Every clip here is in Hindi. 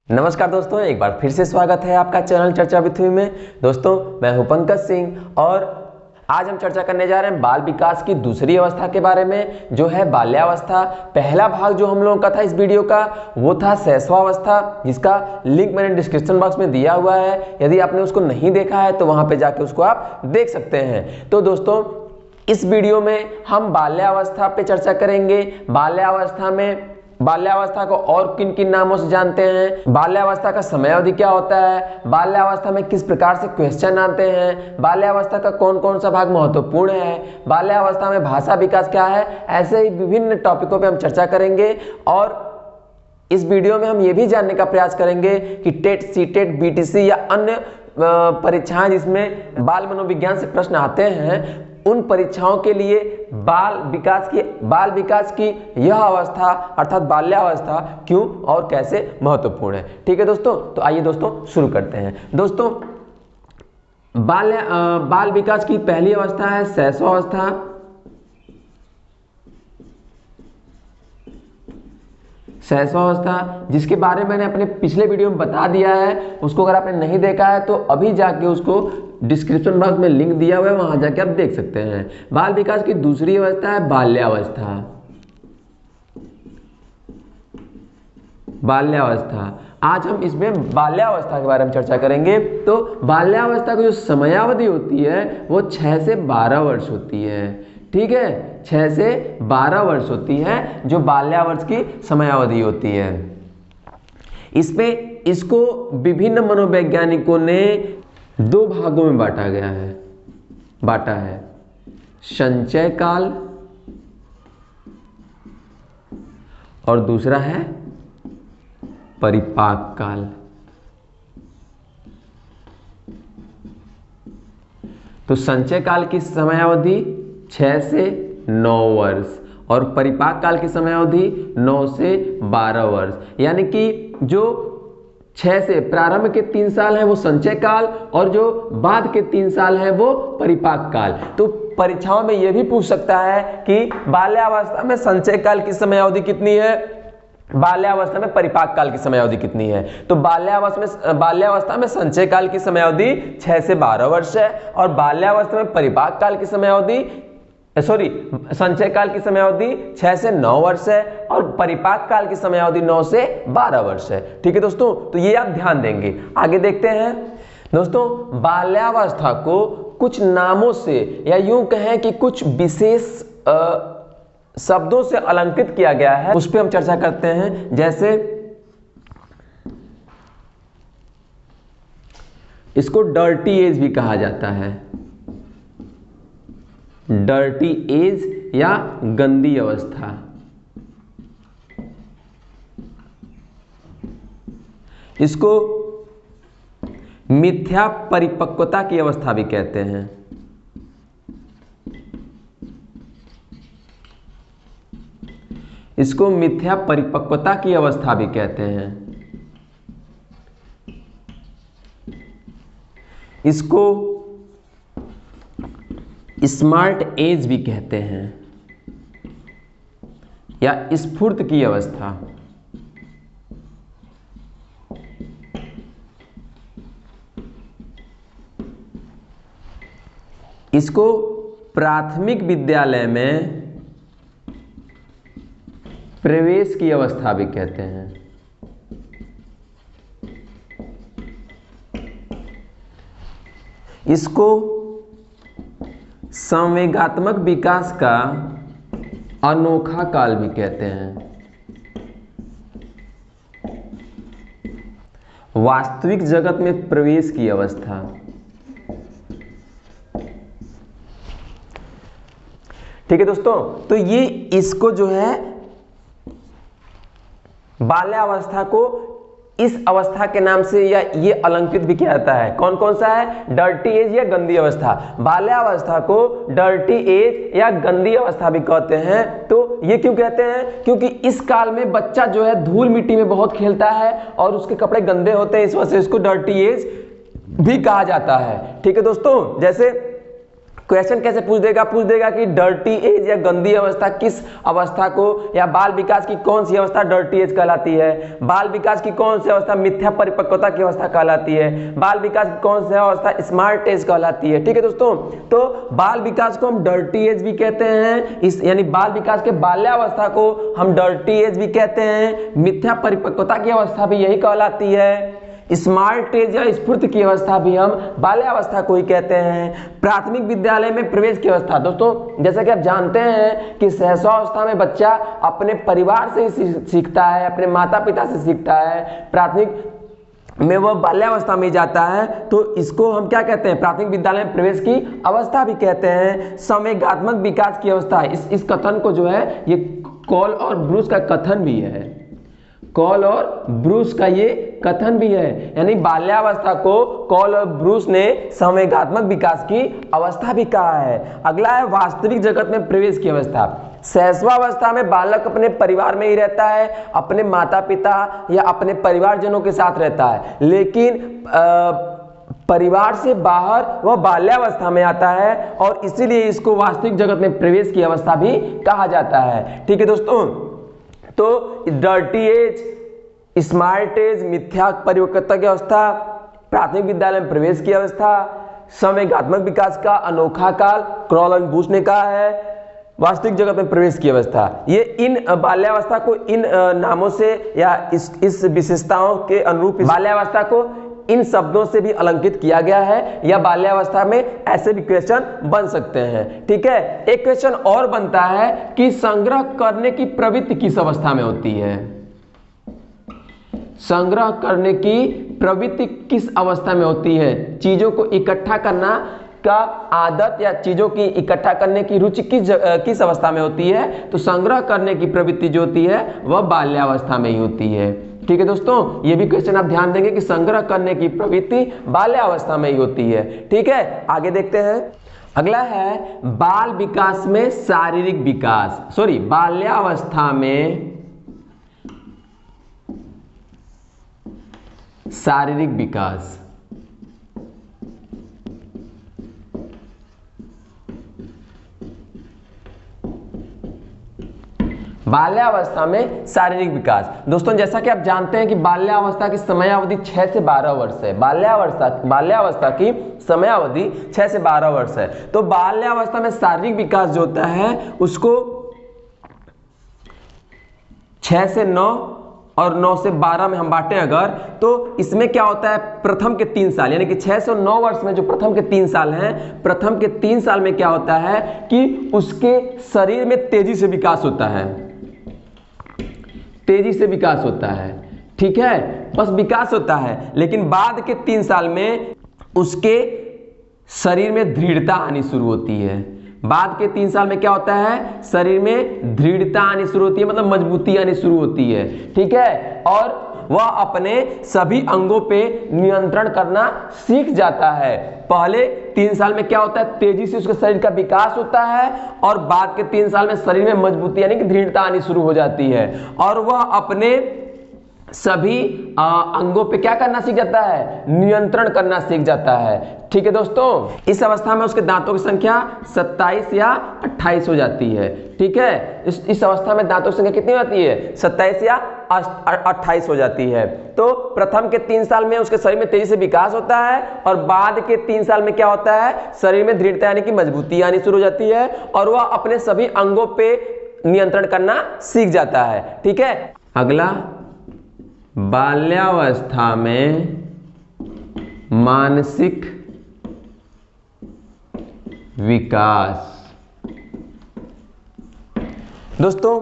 नमस्कार दोस्तों, एक बार फिर से स्वागत है आपका चैनल चर्चा विथ मी में। दोस्तों, मैं हूं पंकज सिंह और आज हम चर्चा करने जा रहे हैं बाल विकास की दूसरी अवस्था के बारे में, जो है बाल्यावस्था। पहला भाग जो हम लोगों का था इस वीडियो का, वो था शैशवावस्था, जिसका लिंक मैंने डिस्क्रिप्शन बॉक्स में दिया हुआ है। यदि आपने उसको नहीं देखा है तो वहां पे जाके उसको आप देख सकते हैं। तो दोस्तों, इस वीडियो में हम बाल्यावस्था पे चर्चा करेंगे। बाल्यावस्था को और किन किन नामों से जानते हैं, बाल्यावस्था का समयावधि क्या होता है, बाल्यावस्था में किस प्रकार से क्वेश्चन आते हैं, बाल्यावस्था का कौन कौन सा भाग महत्वपूर्ण है, बाल्यावस्था में भाषा विकास क्या है, ऐसे ही विभिन्न टॉपिकों पे हम चर्चा करेंगे। और इस वीडियो में हम ये भी जानने का प्रयास करेंगे कि टेट, सीटेट, बीटीसी या अन्य परीक्षाएं जिसमें बाल मनोविज्ञान से प्रश्न आते हैं, उन परीक्षाओं के लिए बाल विकास की यह अवस्था अर्थात बाल्यावस्था क्यों और कैसे महत्वपूर्ण है। ठीक है दोस्तों, तो आइए दोस्तों शुरू करते हैं। दोस्तों, बाल विकास की पहली अवस्था है शैशवावस्था। शैशवावस्था, जिसके बारे में मैंने अपने पिछले वीडियो में बता दिया है, उसको अगर आपने नहीं देखा है तो अभी जाके उसको डिस्क्रिप्शन बॉक्स में लिंक दिया हुआ है, वहां जाके आप देख सकते हैं। बाल विकास की दूसरी अवस्था है बाल्यावस्था। बाल्यावस्था, आज हम इसमें बाल्यावस्था के बारे में चर्चा करेंगे। तो बाल्यावस्था की जो समयावधि होती है वो 6 से 12 वर्ष होती है। ठीक है, 6 से 12 वर्ष होती है जो बाल्यावर्ष की समयावधि होती है। इसको विभिन्न मनोवैज्ञानिकों ने 2 भागों में बांटा है, संचय काल और दूसरा है परिपाक काल। तो संचय काल की समयावधि 6 से 9 वर्ष और परिपाक काल की समयावधि 9 से 12 वर्ष। यानी कि जो 6 से प्रारंभ के 3 साल है वो संचय काल और जो बाद के 3 साल है वो परिपाक काल। तो परीक्षाओं में यह भी पूछ सकता है कि बाल्यावस्था में संचय काल की समयावधि कितनी है, बाल्यावस्था में परिपाक काल की समयावधि कितनी है। तो बाल्यावस्था में संचय काल की समयावधि 6 से 12 वर्ष है और बाल्यावस्था में परिपाक काल की समयावधि संचय काल की समयावधि 6 से 9 वर्ष है और परिपाक काल की समयावधि 9 से 12 वर्ष है। ठीक है दोस्तों, तो ये आप ध्यान देंगे। आगे देखते हैं दोस्तों, बाल्यावस्था को कुछ नामों से या यूं कहें कि कुछ विशेष शब्दों से अलंकृत किया गया है, उस पर हम चर्चा करते हैं। जैसे इसको डर्टी एज भी कहा जाता है, डर्टी एज या गंदी अवस्था। इसको मिथ्या परिपक्वता की अवस्था भी कहते हैं। इसको मिथ्या परिपक्वता की अवस्था भी कहते हैं। इसको स्मार्ट एज भी कहते हैं या स्फूर्त की अवस्था। इसको प्राथमिक विद्यालय में प्रवेश की अवस्था भी कहते हैं। इसको संवेगात्मक विकास का अनोखा काल भी कहते हैं। वास्तविक जगत में प्रवेश की अवस्था। ठीक है दोस्तों, तो ये इसको जो है बाल्यावस्था को इस अवस्था के नाम से या ये अलंकृत भी किया जाता है। कौन कौन सा है, डर्टी एज या गंदी अवस्था। बाल्यावस्था को डर्टी एज या गंदी अवस्था भी कहते हैं। तो ये क्यों कहते हैं, क्योंकि इस काल में बच्चा जो है धूल मिट्टी में बहुत खेलता है और उसके कपड़े गंदे होते हैं, इस वजह से इसको डर्टी एज भी कहा जाता है। ठीक है दोस्तों, जैसे क्वेश्चन कैसे पूछ देगा कि डर्टी एज या गंदी अवस्था किस अवस्था को, या बाल विकास की कौन सी अवस्था डर्टी एज कहलाती है, बाल विकास की कौन सी अवस्था मिथ्या परिपक्वता की अवस्था कहलाती है, बाल विकास की कौन सी अवस्था स्मार्ट एज कहलाती है। ठीक है दोस्तों, तो बाल विकास को हम डर्टी एज भी कहते हैं, इस यानी बाल विकास के बाल्यावस्था को हम डर्टी एज भी कहते हैं, मिथ्या परिपक्वता की अवस्था भी यही कहलाती है, स्मार्ट एज या स्फूर्त की अवस्था भी हम बाल्यावस्था को ही कहते हैं। प्राथमिक विद्यालय में प्रवेश की अवस्था, दोस्तों जैसा कि आप जानते हैं कि शैशवावस्था में बच्चा अपने परिवार से ही सीखता है, अपने माता पिता से सीखता है, प्राथमिक में वह बाल्यावस्था में जाता है, तो इसको हम क्या कहते हैं, प्राथमिक विद्यालय में प्रवेश की अवस्था भी कहते हैं। संवेगात्मक विकास की अवस्था, इस कथन को जो है ये कॉल और ब्रूस का कथन भी है, कॉल और ब्रूस का ये कथन भी है, यानी बाल्यावस्था को कॉल और ब्रूस ने संवेगात्मक विकास की अवस्था भी कहा है। अगला है वास्तविक जगत में प्रवेश की अवस्था। शैशवावस्था में बालक अपने परिवार में ही रहता है, अपने माता पिता या अपने परिवारजनों के साथ रहता है, लेकिन परिवार से बाहर वह बाल्यावस्था में आता है और इसीलिए इसको वास्तविक जगत में प्रवेश की अवस्था भी कहा जाता है। ठीक है दोस्तों, तो डर्टी एज, स्मार्ट एज, मिथ्या परिपक्वता की अवस्था, प्राथमिक विद्यालय में प्रवेश की अवस्था, संवेगात्मक विकास का अनोखा काल, क्रॉल और बूश ने कहा है, वास्तविक जगत में प्रवेश की अवस्था। ये इन बाल्यावस्था को इन नामों से या इस विशेषताओं के अनुरूप बाल्यावस्था को इन शब्दों से भी अलंकित किया गया है, या बाल्यावस्था में ऐसे भी क्वेश्चन बन सकते हैं। ठीक है, एक क्वेश्चन और बनता है कि संग्रह करने की प्रवृत्ति किस अवस्था में होती है, संग्रह करने की प्रवृत्ति किस अवस्था में होती है, चीजों को इकट्ठा करना का आदत या चीजों की इकट्ठा करने की रुचि किस अवस्था में होती है, तो संग्रह करने की प्रवृत्ति जो होती है वह बाल्यावस्था में ही होती है। ठीक है दोस्तों, ये भी क्वेश्चन आप ध्यान देंगे कि संग्रह करने की प्रवृत्ति बाल्यावस्था में ही होती है। ठीक है, आगे देखते हैं। अगला है बाल विकास में शारीरिक विकास, बाल्यावस्था में शारीरिक विकास। बाल्यावस्था में शारीरिक विकास, दोस्तों जैसा कि आप जानते हैं कि बाल्यावस्था की समयावधि 6 से 12 वर्ष है। बाल्यावस्था की समयावधि 6 से 12 वर्ष है। तो बाल्यावस्था में शारीरिक विकास जो होता है उसको 6 से 9 और 9 से 12 में हम बांटें अगर, तो इसमें क्या होता है, प्रथम के 3 साल यानी कि 6 से 9 वर्ष में जो प्रथम के 3 साल हैं, प्रथम के 3 साल में क्या होता है कि उसके शरीर में तेजी से विकास होता है, तेजी से विकास होता है। ठीक है, बस विकास होता है, लेकिन बाद के 3 साल में उसके शरीर में दृढ़ता आनी शुरू होती है। बाद के 3 साल में क्या होता है, शरीर में दृढ़ता आनी शुरू होती है, मतलब मजबूती आनी शुरू होती है। ठीक है, और वह अपने सभी अंगों पे नियंत्रण करना सीख जाता है। पहले 3 साल में क्या होता है, तेजी से उसके शरीर का विकास होता है, और बाद के 3 साल में शरीर में मजबूती यानी कि दृढ़ता आनी शुरू हो जाती है, और वह अपने सभी अंगों पे क्या करना सीख जाता है, नियंत्रण करना सीख जाता है। ठीक है दोस्तों, इस अवस्था में उसके दांतों की संख्या 27 या 28 हो जाती है। ठीक है, इस अवस्था में दांतों की संख्या कितनी होती है, 27 या 28 हो जाती है। तो प्रथम के 3 साल में उसके शरीर में तेजी से विकास होता है, और बाद के 3 साल में क्या होता है, शरीर में दृढ़ता यानी कि मजबूती आनी शुरू हो जाती है, और वह अपने सभी अंगों पे नियंत्रण करना सीख जाता है। ठीक है, अगला बाल्यावस्था में मानसिक विकास। दोस्तों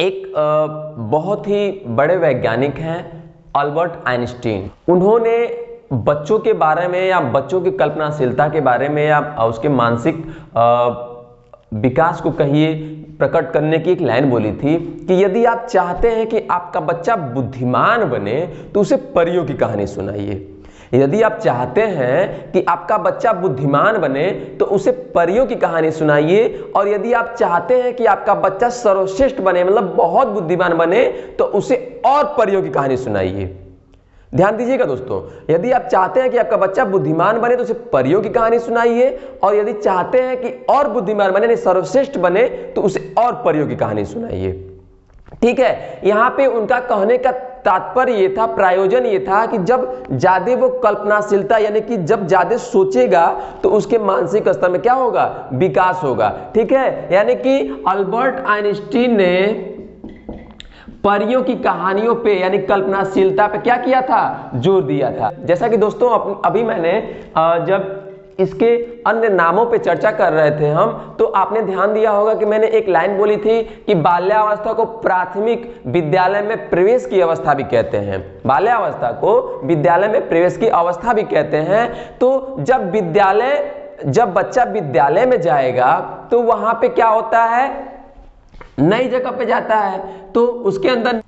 एक बहुत ही बड़े वैज्ञानिक हैं अल्बर्ट आइंस्टीन। उन्होंने बच्चों के बारे में या बच्चों की कल्पनाशीलता के बारे में या उसके मानसिक विकास को कहिए प्रकट करने की एक लाइन बोली थी कि यदि आप चाहते हैं कि आपका बच्चा बुद्धिमान बने तो उसे परियों की कहानी सुनाइए। यदि आप चाहते हैं कि आपका बच्चा बुद्धिमान बने तो उसे परियों की कहानी सुनाइए, और यदि आप चाहते हैं कि आपका बच्चा सर्वश्रेष्ठ बने मतलब बहुत बुद्धिमान बने तो उसे और परियों की कहानी सुनाइए। ध्यान दीजिएगा दोस्तों, यदि आप चाहते हैं कि आपका बच्चा बुद्धिमान बने तो उसे परियों की कहानी सुनाइए, और यदि चाहते हैं कि और बुद्धिमान बने यानी सर्वश्रेष्ठ बने तो उसे और परियों की कहानी सुनाइए। ठीक है, यहां पे उनका कहने का तात्पर्य ये था, प्रायोजन ये था कि जब ज्यादा वो कल्पनाशीलता यानी कि जब ज्यादा सोचेगा तो उसके मानसिक स्तर में क्या होगा, विकास होगा। ठीक है, यानी कि अल्बर्ट आइंस्टीन ने परियों की कहानियों पे यानी कल्पनाशीलता पे क्या किया था, जोर दिया था। जैसा कि दोस्तों अभी मैंने जब इसके अन्य नामों पे चर्चा कर रहे थे हम, तो आपने ध्यान दिया होगा कि मैंने एक लाइन बोली थी कि बाल्यावस्था को प्राथमिक विद्यालय में प्रवेश की अवस्था भी कहते हैं। बाल्यावस्था को विद्यालय में प्रवेश की अवस्था भी कहते हैं। तो जब बच्चा विद्यालय में जाएगा तो वहां पे क्या होता है, नई जगह पे जाता है तो उसके अंदर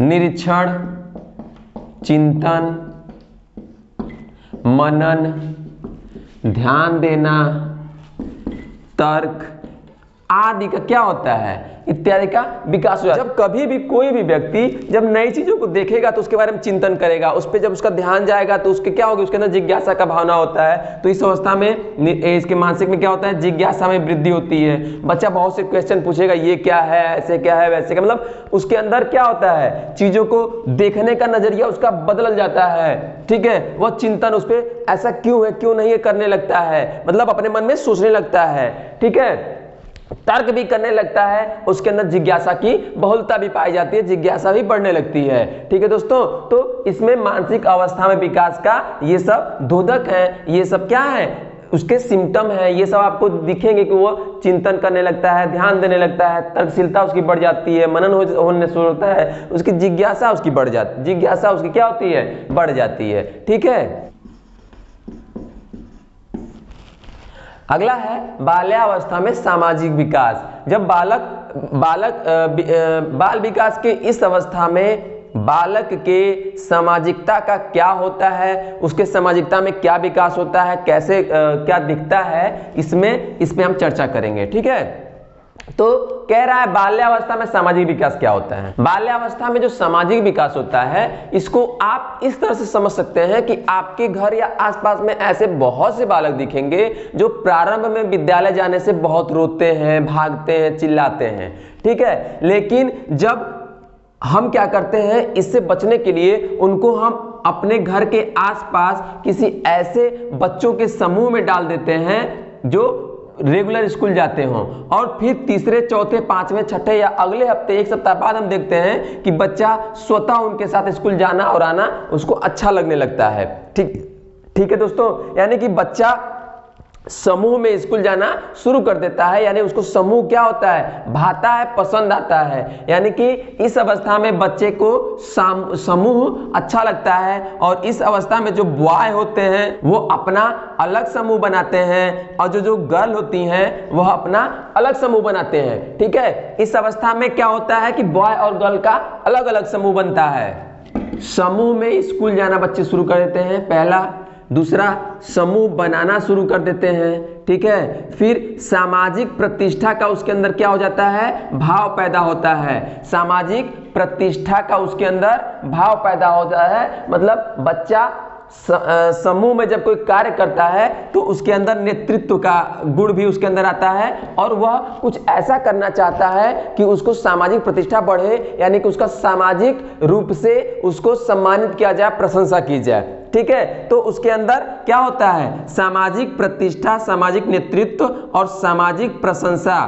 निरीक्षण, चिंतन, मनन, ध्यान देना, तर्क आदि का क्या होता है, इत्यादि का विकास हो जाता है। जब कभी भी कोई भी व्यक्ति जब नई चीजों को देखेगा तो उसके बारे में चिंतन करेगा, उस पर जब उसका ध्यान जाएगा तो उसके क्या होगी, उसके अंदर जिज्ञासा का भावना होता है। तो इस अवस्था में इसके मानसिक में क्या होता है, जिज्ञासा में वृद्धि होती है। बच्चा बहुत से क्वेश्चन पूछेगा, ये क्या है, ऐसे क्या है, वैसे क्या, मतलब उसके अंदर क्या होता है, चीजों को देखने का नजरिया उसका बदल जाता है। ठीक है, वह चिंतन उस पर ऐसा क्यों है, क्यों नहीं है करने लगता है, मतलब अपने मन में सोचने लगता है। ठीक है, तर्क भी करने लगता है, उसके अंदर जिज्ञासा की बहुलता भी पाई जाती है, जिज्ञासा भी बढ़ने लगती है। ठीक है दोस्तों, तो इसमें मानसिक अवस्था में विकास का ये सब द्योतक है, ये सब क्या है, उसके सिम्टम है। ये सब आपको दिखेंगे कि वो चिंतन करने लगता है, ध्यान देने लगता है, तर्कशीलता उसकी बढ़ जाती है, मनन होने शुरू होता है, उसकी जिज्ञासा उसकी बढ़ जाती, जिज्ञासा उसकी क्या होती है, बढ़ जाती है। ठीक है, अगला है बाल्यावस्था में सामाजिक विकास। जब बाल विकास के इस अवस्था में बालक के सामाजिकता का क्या होता है, उसके सामाजिकता में क्या विकास होता है, कैसे क्या दिखता है, इसमें हम चर्चा करेंगे। ठीक है, तो कह रहा है बाल्यावस्था में सामाजिक विकास क्या होता है। बाल्यावस्था में जो सामाजिक विकास होता है, इसको आप इस तरह से समझ सकते हैं कि आपके घर या आसपास में ऐसे बहुत से बालक दिखेंगे जो प्रारंभ में विद्यालय जाने से बहुत रोते हैं, भागते हैं, चिल्लाते हैं। ठीक है, लेकिन जब हम क्या करते हैं, इससे बचने के लिए उनको हम अपने घर के आसपास किसी ऐसे बच्चों के समूह में डाल देते हैं जो रेगुलर स्कूल जाते हों, और फिर तीसरे, चौथे, पांचवें, छठे या अगले हफ्ते, एक सप्ताह बाद हम देखते हैं कि बच्चा स्वतः उनके साथ स्कूल जाना और आना उसको अच्छा लगने लगता है। ठीक है दोस्तों, यानी कि बच्चा समूह में स्कूल जाना शुरू कर देता है, यानी उसको समूह क्या होता है, भाता है, पसंद आता है। यानी कि इस अवस्था में बच्चे को समूह अच्छा लगता है, और इस अवस्था में जो बॉय होते हैं वो अपना अलग समूह बनाते हैं, और जो गर्ल होती हैं वह अपना अलग समूह बनाते हैं। ठीक है, इस अवस्था में क्या होता है कि बॉय और गर्ल का अलग अलग समूह बनता है। समूह में स्कूल जाना बच्चे शुरू कर देते हैं, पहला। दूसरा, समूह बनाना शुरू कर देते हैं। ठीक है, फिर सामाजिक प्रतिष्ठा का उसके अंदर क्या हो जाता है, भाव पैदा होता है। सामाजिक प्रतिष्ठा का उसके अंदर भाव पैदा होता है, मतलब बच्चा समूह में जब कोई कार्य करता है तो उसके अंदर नेतृत्व का गुण भी उसके अंदर आता है, और वह कुछ ऐसा करना चाहता है कि उसको सामाजिक प्रतिष्ठा बढ़े, यानी कि उसका सामाजिक रूप से उसको सम्मानित किया जाए, प्रशंसा की जाए। ठीक है, तो उसके अंदर क्या होता है, सामाजिक प्रतिष्ठा, सामाजिक नेतृत्व और सामाजिक प्रशंसा।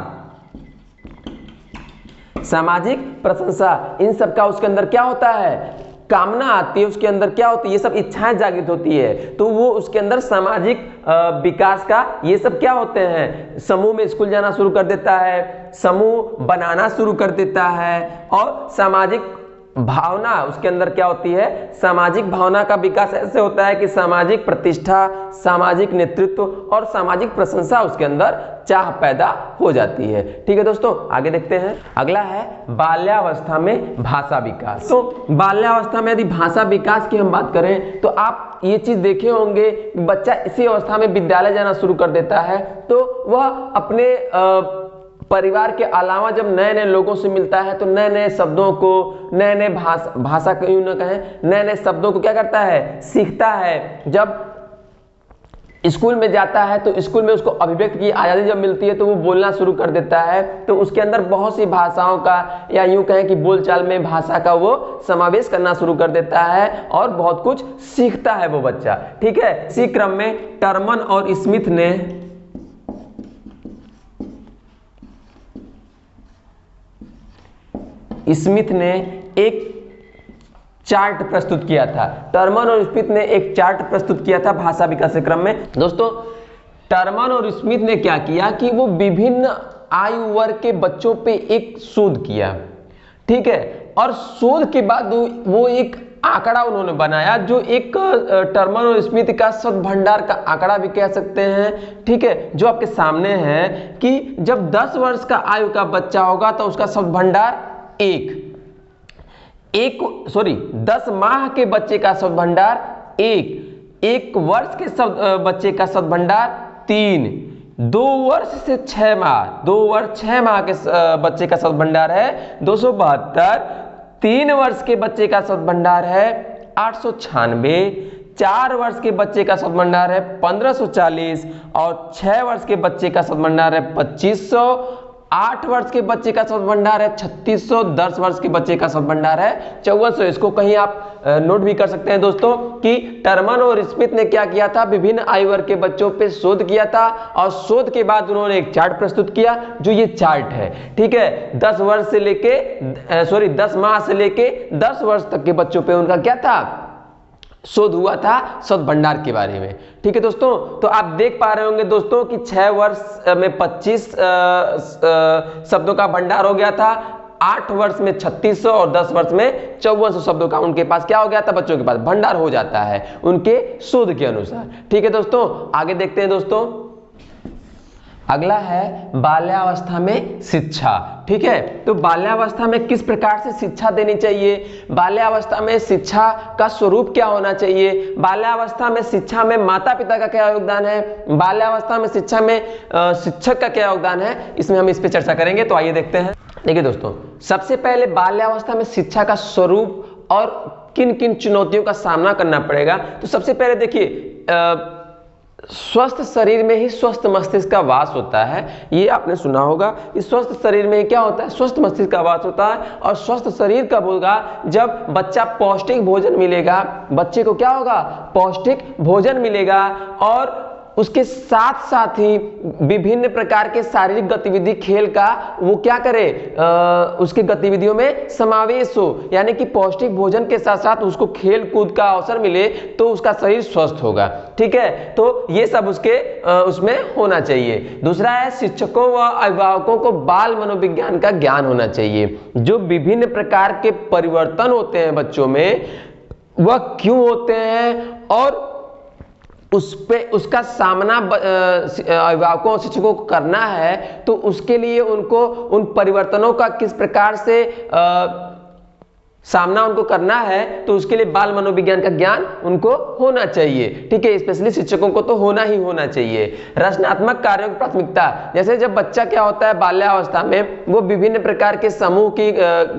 सामाजिक प्रशंसा, इन सब का उसके अंदर क्या होता है, कामना आती है, उसके अंदर क्या होती है, ये सब इच्छाएं जागृत होती है, तो वो उसके अंदर सामाजिक विकास का ये सब क्या होते हैं, समूह में स्कूल जाना शुरू कर देता है, समूह बनाना शुरू कर देता है, और सामाजिक भावना उसके अंदर क्या होती है, सामाजिक भावना का विकास ऐसे होता है कि सामाजिक प्रतिष्ठा, सामाजिक नेतृत्व और सामाजिक प्रशंसा उसके अंदर चाह पैदा हो जाती है। ठीक है दोस्तों, आगे देखते हैं। अगला है बाल्यावस्था में भाषा विकास। तो बाल्यावस्था में यदि भाषा विकास की हम बात करें तो आप ये चीज देखे होंगे, बच्चा इसी अवस्था में विद्यालय जाना शुरू कर देता है तो वह अपने परिवार के अलावा जब नए नए लोगों से मिलता है तो नए नए शब्दों को, नए नए भाषा को यूं न कहें, नए नए शब्दों को क्या करता है, सीखता है। जब स्कूल में जाता है तो स्कूल में उसको अभिव्यक्त की आज़ादी जब मिलती है तो वो बोलना शुरू कर देता है, तो उसके अंदर बहुत सी भाषाओं का या यूं कहें कि बोलचाल में भाषा का वो समावेश करना शुरू कर देता है और बहुत कुछ सीखता है वो बच्चा। ठीक है, इसी क्रम में टर्मन और स्मिथ ने एक चार्ट प्रस्तुत किया था। टर्मन और स्मिथ ने एक चार्ट प्रस्तुत किया था भाषा विकास के क्रम में। दोस्तों, टर्मन और स्मिथ ने क्या किया कि वो विभिन्न आयु वर्ग के बच्चों पे एक शोध किया। ठीक है, और शोध के बाद वो एक आंकड़ा उन्होंने बनाया जो एक टर्मन और स्मिथ का शब्द भंडार का आंकड़ा भी कह सकते हैं। ठीक है, जो आपके सामने है कि जब 10 वर्ष का आयु का बच्चा होगा तो उसका शब्द भंडार 10 माह के बच्चे का शब्द भंडार 1 वर्ष के बच्चे का शब्द भंडार 3, 2 वर्ष से 6 माह, 2 वर्ष 6 माह के बच्चे का शब्द भंडार है 272, 3 वर्ष के बच्चे का शब्द भंडार है 896, 4 वर्ष के बच्चे का शब्द भंडार है 1540 और 6 वर्ष के बच्चे का शब्द भंडार है 2500, 8 वर्ष के बच्चे का शब्द भंडार है 3600, 10 वर्ष के बच्चे का शब्द भंडार है 5400। इसको कहीं आप नोट भी कर सकते हैं दोस्तों कि टर्मन और स्मिथ ने क्या किया था, विभिन्न आयु वर्ग के बच्चों पे शोध किया था और शोध के बाद उन्होंने एक चार्ट प्रस्तुत किया जो ये चार्ट है। ठीक है, 10 माह से लेके 10 वर्ष तक के बच्चों पे उनका क्या था, शोध हुआ था शब्द भंडार के बारे में। ठीक है दोस्तों, तो आप देख पा रहे होंगे दोस्तों कि 6 वर्ष में 25 शब्दों का भंडार हो गया था, 8 वर्ष में 3600 और 10 वर्ष में 5400 शब्दों का उनके पास क्या हो गया था, बच्चों के पास भंडार हो जाता है उनके शोध के अनुसार। ठीक है दोस्तों, आगे देखते हैं दोस्तों। अगला है बाल्यावस्था में शिक्षा। ठीक है, तो बाल्यावस्था में किस प्रकार से शिक्षा देनी चाहिए, बाल्यावस्था में शिक्षा का स्वरूप क्या होना चाहिए, बाल्यावस्था में शिक्षा में माता पिता का क्या योगदान है, बाल्यावस्था में शिक्षा में शिक्षक का क्या योगदान है, इसमें हम इस पे चर्चा करेंगे। तो आइए देखते हैं। देखिए दोस्तों, सबसे पहले बाल्यावस्था में शिक्षा का स्वरूप और किन किन चुनौतियों का सामना करना पड़ेगा। तो सबसे पहले देखिए, स्वस्थ शरीर में ही स्वस्थ मस्तिष्क का वास होता है। ये आपने सुना होगा कि स्वस्थ शरीर में क्या होता है, स्वस्थ मस्तिष्क का वास होता है। और स्वस्थ शरीर कब होगा, जब बच्चा पौष्टिक भोजन मिलेगा, बच्चे को क्या होगा, पौष्टिक भोजन मिलेगा और उसके साथ साथ ही विभिन्न प्रकार के शारीरिक गतिविधि खेल का वो क्या करे, उसकी गतिविधियों में समावेश हो, यानी कि पौष्टिक भोजन के साथ साथ उसको खेल कूद का अवसर मिले तो उसका शरीर स्वस्थ होगा। ठीक है, तो ये सब उसमें होना चाहिए। दूसरा है, शिक्षकों व अभिभावकों को बाल मनोविज्ञान का ज्ञान होना चाहिए। जो विभिन्न प्रकार के परिवर्तन होते हैं बच्चों में, वह क्यों होते हैं और उसका सामना अभिभावकों और शिक्षकों को करना है, तो उसके लिए उनको उन परिवर्तनों का किस प्रकार से सामना उनको करना है, तो उसके लिए बाल मनोविज्ञान का ज्ञान उनको होना चाहिए। ठीक है, स्पेशली शिक्षकों को तो होना ही होना चाहिए। रचनात्मक कार्यों की प्राथमिकता, जैसे जब बच्चा क्या होता है बाल्यावस्था में, वो विभिन्न प्रकार के समूह की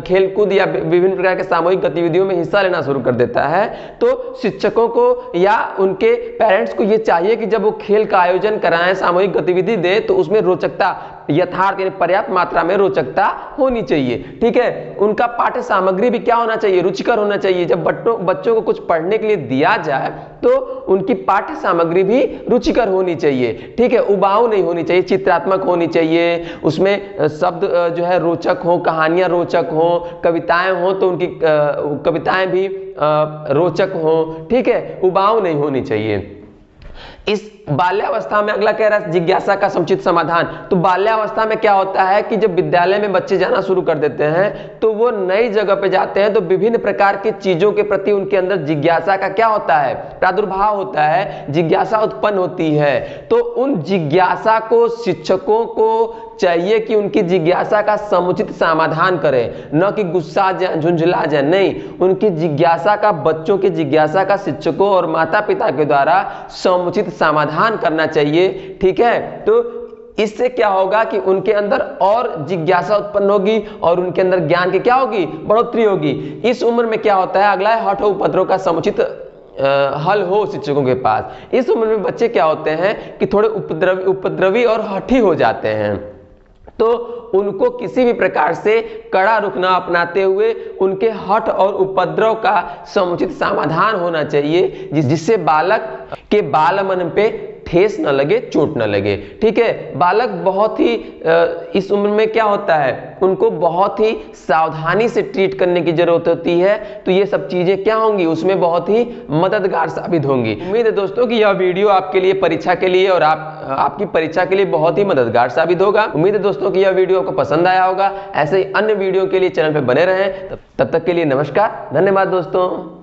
खेलकूद या विभिन्न प्रकार के सामूहिक गतिविधियों में हिस्सा लेना शुरू कर देता है, तो शिक्षकों को या उनके पेरेंट्स को ये चाहिए कि जब वो खेल का आयोजन कराएं, सामूहिक गतिविधि दे, तो उसमें रोचकता, यथार्थ यानी पर्याप्त मात्रा में रोचकता होनी चाहिए। ठीक है, उनका पाठ्य सामग्री भी क्या होना चाहिए, रुचिकर होना चाहिए। जब बच्चों को कुछ पढ़ने के लिए दिया जाए तो उनकी पाठ्य सामग्री भी रुचिकर होनी चाहिए। ठीक है, उबाऊ नहीं होनी चाहिए, चित्रात्मक होनी चाहिए, उसमें शब्द जो है रोचक हो, कहानियां रोचक हो, कविताएं हो तो उनकी कविताएं भी रोचक हो। ठीक है, उबाऊ नहीं होनी चाहिए। इस बाल्यावस्था में अगला कह रहा है जिज्ञासा का समुचित समाधान। तो बाल्यावस्था में क्या होता है कि जब विद्यालय में बच्चे जाना शुरू कर देते हैं तो वो नई जगह पे जाते हैं, तो विभिन्न प्रकार की चीजों के प्रति उनके अंदर जिज्ञासा का क्या होता है, प्रादुर्भाव होता है, जिज्ञासा उत्पन्न होती है। तो उन जिज्ञासा को शिक्षकों को चाहिए कि उनकी जिज्ञासा का समुचित समाधान करें, न कि गुस्सा जाए, झुंझला जाए, नहीं, उनकी जिज्ञासा का, बच्चों की जिज्ञासा का शिक्षकों और माता पिता के द्वारा समुचित समाधान करना चाहिए। ठीक है, तो इससे क्या होगा कि उनके अंदर और जिज्ञासा उत्पन्न होगी और उनके अंदर ज्ञान की क्या होगी, बढ़ोतरी होगी। इस उम्र में क्या होता है, अगला है हठ उपद्रव का समुचित हल हो शिक्षकों के पास। इस उम्र में बच्चे क्या होते हैं कि थोड़े उपद्रवी और हठी हो जाते हैं, तो उनको किसी भी प्रकार से कड़ा रुख ना अपनाते हुए उनके हठ और उपद्रव का समुचित समाधान होना चाहिए, जिससे बालक के बाल मन पे ठेस न लगे, चोट न लगे। ठीक है, बालक बहुत ही इस उम्र में क्या होता है, उनको बहुत ही सावधानी से ट्रीट करने की जरूरत होती है। तो ये सब चीजें क्या होंगी, उसमें बहुत ही मददगार साबित होंगी। उम्मीद है दोस्तों कि यह वीडियो आपके लिए, परीक्षा के लिए और आपकी परीक्षा के लिए बहुत ही मददगार साबित होगा। उम्मीद है दोस्तों कि यह वीडियो आपको पसंद आया होगा। ऐसे ही अन्य वीडियो के लिए चैनल पर बने रहें। तब तक के लिए नमस्कार, धन्यवाद दोस्तों।